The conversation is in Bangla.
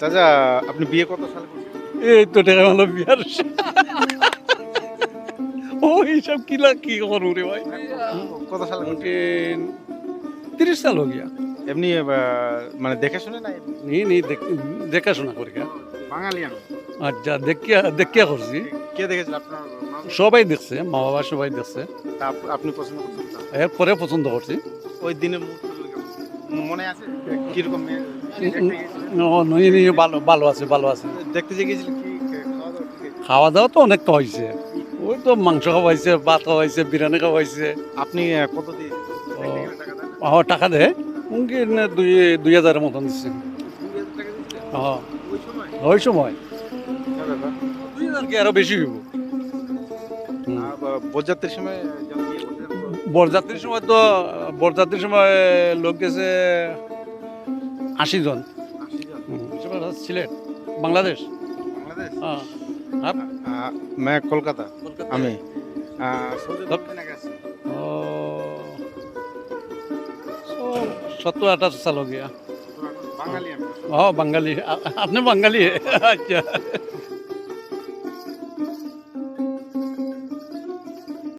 চাচা, আপনি বিয়ে কত সালে করছেন? এই তো টাকা হলো বিয়ার ওই সব কি করবো রে ভাই কত সালে করছেন? মোটামুটি 30 সাল हो गया এমনি মানে দেখে শুনে না? नहीं नहीं দেখাশোনা করি গা। বাঙালি আমি। আচ্ছা দেখিয়া করছি কে দেখেছিল আপনার মা? সবাই দেখছে মা বাবা সবাই দেখছে তা আপনি পছন্দ করছেন না? এরপরে পছন্দ করছি ওই দিনের মুহূর্তগুলো কেমন? মনে আছে কিরকম মেয়ে দেখতে গিয়েছিলেন? ভালো ভালো আছে ভালো আছে দেখতে যে গিয়েছিলেন কি খাওয়া দাওয়া কি? খাওয়া দাওয়া তো অনেক তো হয়েছে ওই তো মাংস খাওয়াইছে ভাত খাওয়াইছে বিরিয়ানি খাওয়াইছে আপনি কত দিয়ে দেখতে গেলে টাকা দেন? টাকা দেয় মমকিন 2,000 মতন দিচ্ছে 2000 টাকা দিয়েছিলেন ওই সময়? ওই সময় হ্যাঁ দাদা। 2,000 কি আরো বেশি হইব বরযাত্রীর সময় যখন বিয়ে করতে যাবো, বরযাত্রীর সময় লোক গেছে 80 জন 80 জন। সেবার সিলেট বাংলাদেশ বাংলাদেশ? হ্যাঁ আর मैं কলকাতা। কলকাতা আমি সৌদি আরব কতদিন আগে আসছি? ও 17-18 साल हो गया বাঙালি আমি। हाँ बंगाली आपने बंगाली है अच्छा